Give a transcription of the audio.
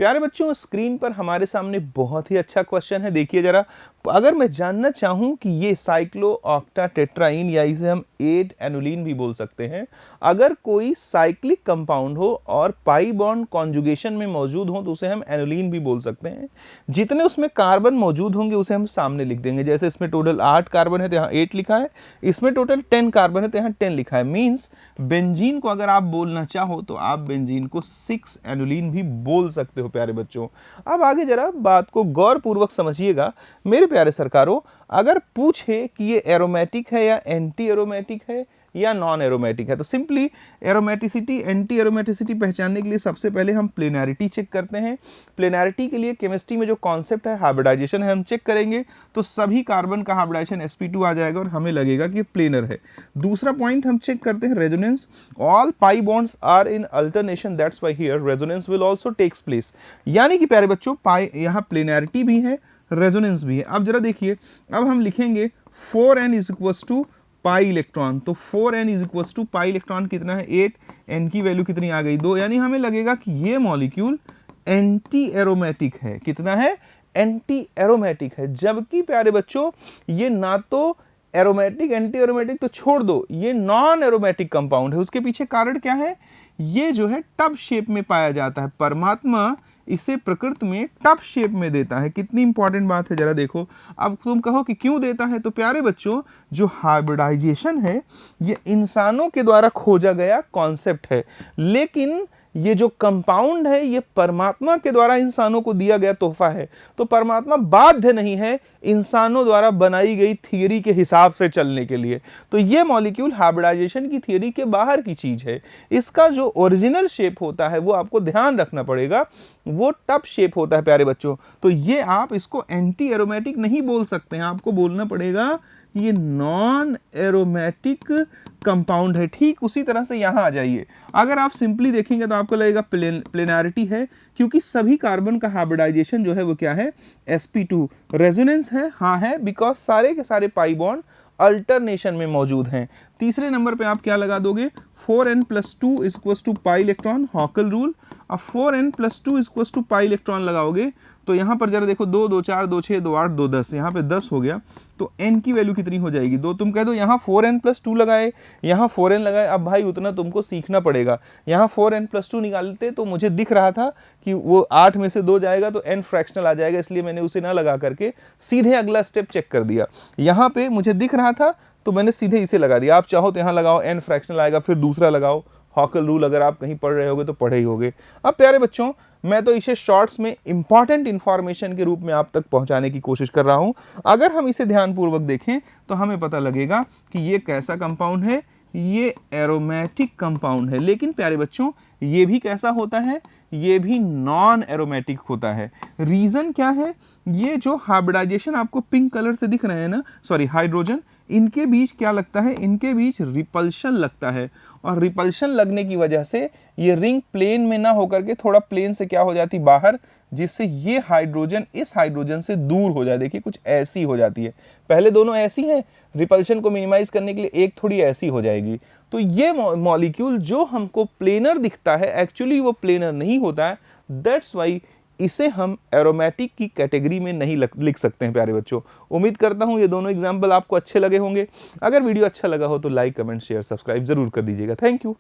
प्यारे बच्चों, स्क्रीन पर हमारे सामने बहुत ही अच्छा क्वेश्चन है, देखिए जरा। अगर मैं जानना चाहूं कि ये साइक्लोऑक्टाटेट्राइन या इसे हम 8 एनुलिन भी बोल सकते हैं, अगर कोई साइक्लिक कंपाउंड हो और पाई बॉन्ड कॉन्जुगेशन में मौजूद हो तो उसे हम एनुलिन भी बोल सकते हैं। जितने उसमें कार्बन मौजूद होंगे उसे हम सामने लिख देंगे। जैसे इसमें टोटल 8 कार्बन है तो यहाँ 8 लिखा है, इसमें टोटल 10 कार्बन है तो यहाँ 10 लिखा है। मीन्स बेंजीन को अगर आप बोलना चाहो तो आप बेंजीन को 6 एनुलिन भी बोल सकते हो प्यारे बच्चों। अब आगे जरा बात को गौर पूर्वक समझिएगा मेरे प्यारे सरकारों। अगर पूछे कि ये एरोमेटिक है या एंटी एरोमेटिक है या नॉन एरोमेटिक है, तो सिंपली एरोमेटिसिटी एंटी एरोमेटिसिटी पहचानने के लिए सबसे पहले हम प्लेनैरिटी चेक करते हैं। प्लेनैरिटी के लिए केमिस्ट्री में जो कॉन्सेप्ट है हाइब्रिडाइजेशन है, हम चेक करेंगे तो सभी कार्बन का हाइब्रिडाइजेशन sp2 आ जाएगा और हमें लगेगा कि प्लेनर है। दूसरा पॉइंट हम चेक करते हैं resonance. All pi bonds are in alternation, that's why here resonance will also takes place. यानी कि प्यारे बच्चों पाई यहाँ प्लेनैरिटी भी है, रेजोनेंस भी है। अब जरा देखिए, अब हम लिखेंगे 4n is equals to pi electron. तो 4n is equals to pi electron कितना है 8, n की वैल्यू कितनी आ गई 2, यानी हमें लगेगा कि ये मॉलिक्यूल एंटी एरोमेटिक है। कितना है? एंटी एरोमेटिक है। जबकि प्यारे बच्चों ये ना तो एरोमेटिक एंटी एरोमेटिक तो छोड़ दो, ये नॉन एरोमेटिक कंपाउंड है। उसके पीछे कारण क्या है? ये जो है टब शेप में पाया जाता है। परमात्मा इसे प्रकृति में टब शेप में देता है। कितनी इंपॉर्टेंट बात है जरा देखो। अब तुम कहो कि क्यों देता है, तो प्यारे बच्चों जो हाइब्रिडाइजेशन है ये इंसानों के द्वारा खोजा गया कॉन्सेप्ट है, लेकिन ये जो कंपाउंड है ये परमात्मा के द्वारा इंसानों को दिया गया तोहफा है। तो परमात्मा बाध्य नहीं है इंसानों द्वारा बनाई गई थियरी के हिसाब से चलने के लिए। तो ये मॉलिक्यूल हाइब्रिडाइजेशन की थियरी के बाहर की चीज है। इसका जो ओरिजिनल शेप होता है वो आपको ध्यान रखना पड़ेगा, वो टब शेप होता है प्यारे बच्चों। तो ये आप इसको एंटी एरोमेटिक नहीं बोल सकते हैं, आपको बोलना पड़ेगा ये नॉन एरोमेटिक कंपाउंड है। ठीक उसी तरह से यहां आ जाइए, अगर आप सिंपली देखेंगे तो आपको लगेगा प्लेनैरिटी है, क्योंकि सभी कार्बन का हाइब्रिडाइजेशन जो है वो क्या है sp2। रेजोनेंस है, हाँ है, बिकॉज सारे के सारे पाई बॉन्ड अल्टरनेशन में मौजूद हैं। तीसरे नंबर पे आप क्या लगा दोगे 4n+2 is equals to pi electron, Huckel rule. अब 4n+2 is equals to pi electron लगाओगे तो यहाँ पर जरा देखो 2 2 4 2 6 2 8 2 10, यहाँ पे 10 हो गया। तो n की वैल्यू कितनी हो जाएगी 2। तुम कह दो यहाँ 4n+2 लगाए, यहाँ 4n लगाए। अब भाई उतना तुमको सीखना पड़ेगा। यहाँ 4n+2 निकालते तो मुझे दिख रहा था कि वो 8 में से 2 जाएगा तो n फ्रैक्शनल आ जाएगा, इसलिए मैंने उसे ना लगा करके सीधे अगला स्टेप चेक कर दिया। यहाँ पे मुझे दिख रहा था तो मैंने सीधे इसे लगा दिया। आप चाहो तो यहाँ लगाओ n फ्रैक्शनल आएगा, फिर दूसरा लगाओ, हॉकल रूल अगर आप कहीं पढ़ रहे होगे तो पढ़े ही होगे। अब प्यारे बच्चों मैं तो इसे शॉर्ट्स में इंपॉर्टेंट इंफॉर्मेशन के रूप में आप तक पहुंचाने की कोशिश कर रहा हूं। अगर हम इसे ध्यानपूर्वक देखें तो हमें पता लगेगा कि ये कैसा कंपाउंड है, ये एरोमेटिक कंपाउंड है। लेकिन प्यारे बच्चों ये भी कैसा होता है, ये भी नॉन एरोमेटिक होता है। रीजन क्या है? ये जो हाइब्रिडाइजेशन आपको पिंक कलर से दिख रहे हैं ना, सॉरी हाइड्रोजन, इनके बीच क्या लगता है, इनके बीच रिपल्शन लगता है। और रिपल्शन लगने की वजह से ये रिंग प्लेन में ना होकर के थोड़ा प्लेन से क्या हो जाती बाहर, जिससे ये हाइड्रोजन इस हाइड्रोजन से दूर हो जाए। देखिए कुछ ऐसी हो जाती है, पहले दोनों ऐसी हैं, रिपल्शन को मिनिमाइज करने के लिए एक थोड़ी ऐसी हो जाएगी। तो ये मॉलिक्यूल जो हमको प्लेनर दिखता है एक्चुअली वो प्लेनर नहीं होता है। दैट्स वाई इसे हम एरोमेटिक की कैटेगरी में नहीं लिख सकते हैं प्यारे बच्चों। उम्मीद करता हूं ये दोनों एग्जाम्पल आपको अच्छे लगे होंगे। अगर वीडियो अच्छा लगा हो तो लाइक कमेंट शेयर सब्सक्राइब जरूर कर दीजिएगा। Thank you.